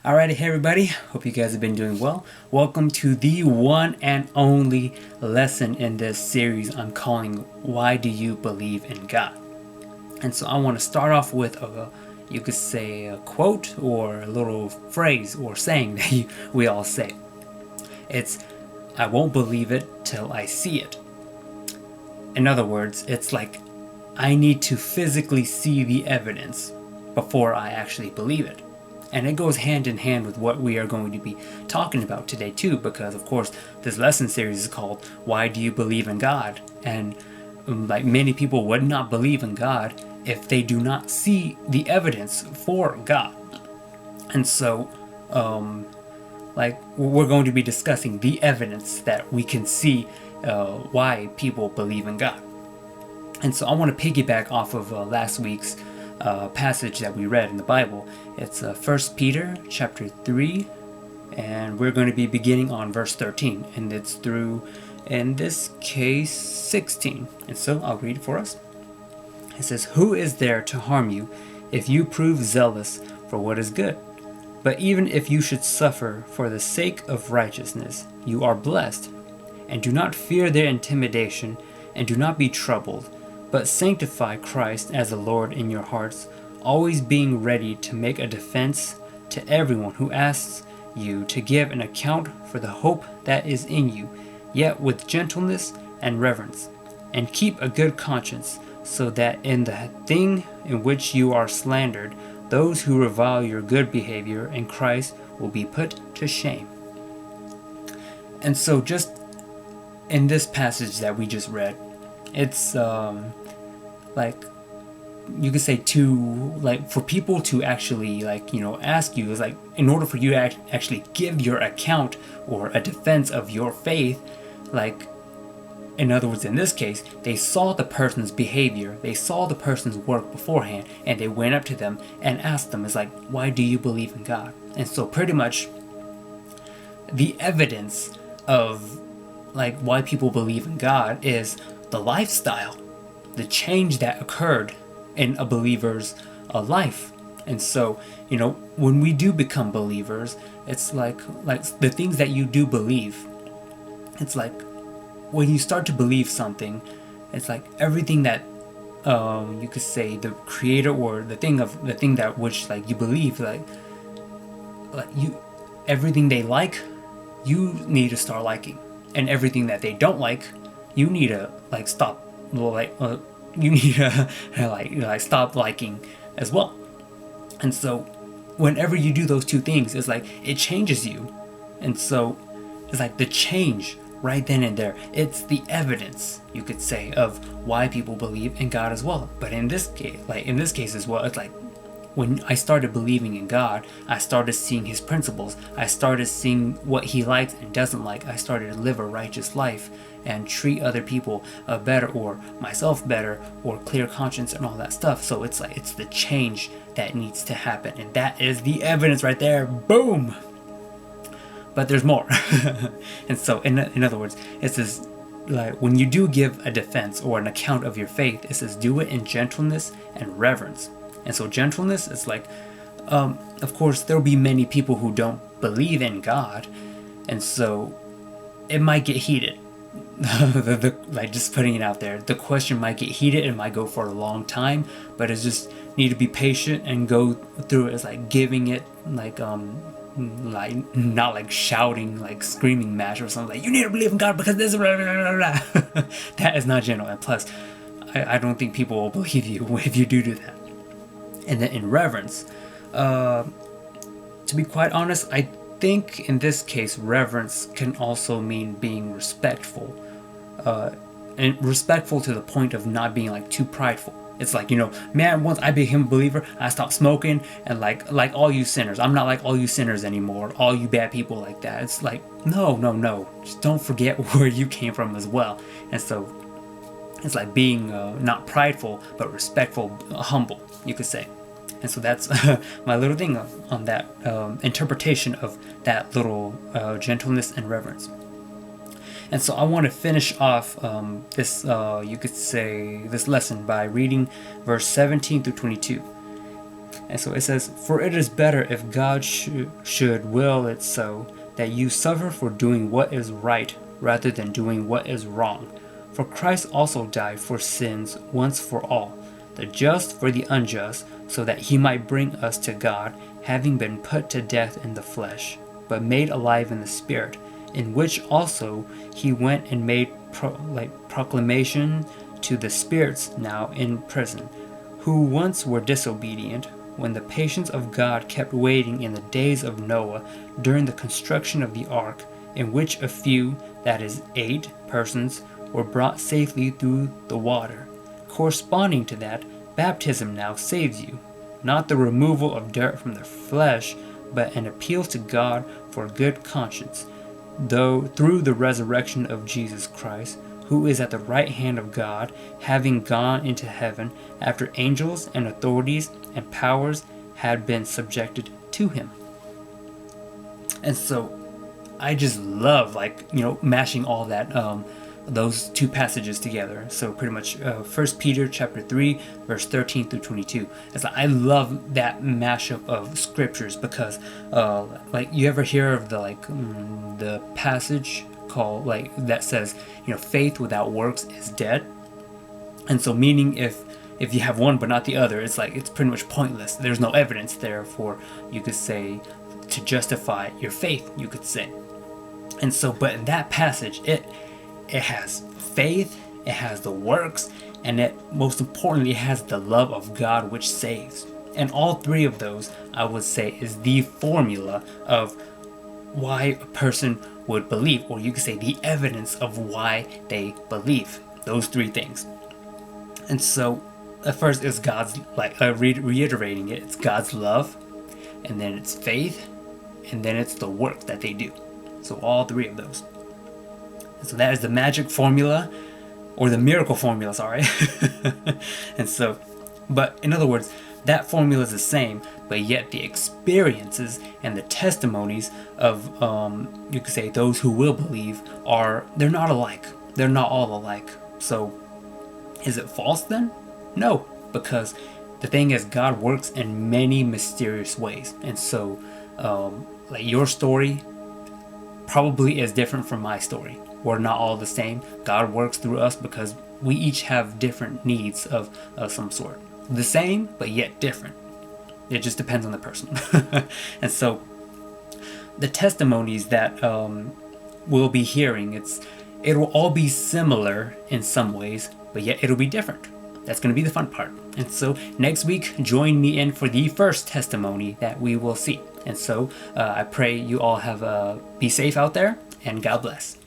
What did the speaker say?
Alrighty, hey everybody, hope you guys have been doing well. Welcome to the one and only lesson in this series I'm calling Why Do You Believe in God? And so I want to start off with you could say a quote or a little phrase or saying that we all say. It's, I won't believe it till I see it. In other words, it's like I need to physically see the evidence before I actually believe it. And it goes hand in hand with what we are going to be talking about today too, because of course this lesson series is called Why Do You Believe in God? And like many people would not believe in God if they do not see the evidence for God. And so we're going to be discussing the evidence that we can see why people believe in God. And so I want to piggyback off of last week's passage that we read in the Bible. It's 1 Peter chapter 3, and we're going to be beginning on verse 13, and it's through, in this case, 16. And so I'll read it for us. It says, "Who is there to harm you if you prove zealous for what is good? But even if you should suffer for the sake of righteousness, you are blessed. And do not fear their intimidation, and do not be troubled, but sanctify Christ as the Lord in your hearts, always being ready to make a defense to everyone who asks you to give an account for the hope that is in you, yet with gentleness and reverence. And keep a good conscience, so that in the thing in which you are slandered, those who revile your good behavior in Christ will be put to shame." And so just in this passage that we just read, it's like you could say for people to actually ask you, is like in order for you to actually give your account or a defense of your faith, like in other words, in this case, they saw the person's behavior, they saw the person's work beforehand, and they went up to them and asked them, is like, why do you believe in God? And so pretty much the evidence of like why people believe in God is the lifestyle, the change that occurred in a believer's life. And so, when we do become believers, it's like the things that you do believe, it's like when you start to believe something, it's like everything that you could say the creator or the thing that which like you believe, like you, everything they like, you need to start liking, and everything that they don't like, you need to like stop, you need to stop liking as well. And so whenever you do those two things, it's like it changes you. And so it's like the change right then and there, it's the evidence, you could say, of why people believe in God as well. But in this case as well, it's like when I started believing in God, I started seeing his principles. I started seeing what he likes and doesn't like. I started to live a righteous life and treat other people better, or myself better, or clear conscience and all that stuff. So it's like it's the change that needs to happen, and that is the evidence right there. Boom. But there's more. And so in other words, it says like when you do give a defense or an account of your faith, it says do it in gentleness and reverence. And so gentleness is like, of course, there will be many people who don't believe in God, and so it might get heated. Like just putting it out there, the question might get heated. It might go for a long time, but it's just need to be patient and go through it. It's like giving it like not like shouting, like screaming match or something like you need to believe in God because this blah, blah, blah, blah. That is not gentle, and plus I don't think people will believe you if you do that. And then in reverence, to be quite honest, I think in this case reverence can also mean being respectful, and respectful to the point of not being like too prideful. It's like, man, once I became a believer, I stopped smoking, and like all you sinners, I'm not like all you sinners anymore, all you bad people like that. It's like, no, just don't forget where you came from as well. And so it's like being not prideful, but respectful, humble, you could say. And so that's my little thing on that interpretation of that little gentleness and reverence. And so I want to finish off this, you could say, this lesson by reading verse 17 through 22. And so it says, "For it is better if God should will it so, that you suffer for doing what is right rather than doing what is wrong. For Christ also died for sins once for all, the just for the unjust, so that he might bring us to God, having been put to death in the flesh, but made alive in the spirit, in which also he went and made proclamation to the spirits now in prison, who once were disobedient, when the patience of God kept waiting in the days of Noah during the construction of the ark, in which a few, that is 8 persons, were brought safely through the water. Corresponding to that, baptism now saves you, not the removal of dirt from the flesh, but an appeal to God for good conscience, though through the resurrection of Jesus Christ, who is at the right hand of God, having gone into heaven after angels and authorities and powers had been subjected to him." And so I just love, mashing all that, those two passages together. So pretty much 1 Peter chapter 3 verse 13 through 22. It's like, I love that mashup of scriptures, because you ever hear of the passage called that says, faith without works is dead. And so meaning if you have one but not the other, it's pretty much pointless. There's no evidence there for, you could say, to justify your faith, you could say. And so, but in that passage, it has faith, it has the works, and it most importantly has the love of God which saves. And all three of those, I would say, is the formula of why a person would believe, or you could say the evidence of why they believe. Those three things. And so at first it's God's, reiterating it, it's God's love, and then it's faith, and then it's the work that they do. So all three of those. And so that is the magic formula, or the miracle formula, sorry. And so, but in other words, that formula is the same, but yet the experiences and the testimonies of, you could say, those who will believe they're not alike. They're not all alike. So is it false then? No, because the thing is, God works in many mysterious ways. And so, your story probably is different from my story. We're not all the same. God works through us because we each have different needs of some sort. The same, but yet different. It just depends on the person. And so the testimonies that we'll be hearing, it will all be similar in some ways, but yet it'll be different. That's going to be the fun part. And so next week, join me in for the first testimony that we will see. And so I pray you all be safe out there, and God bless.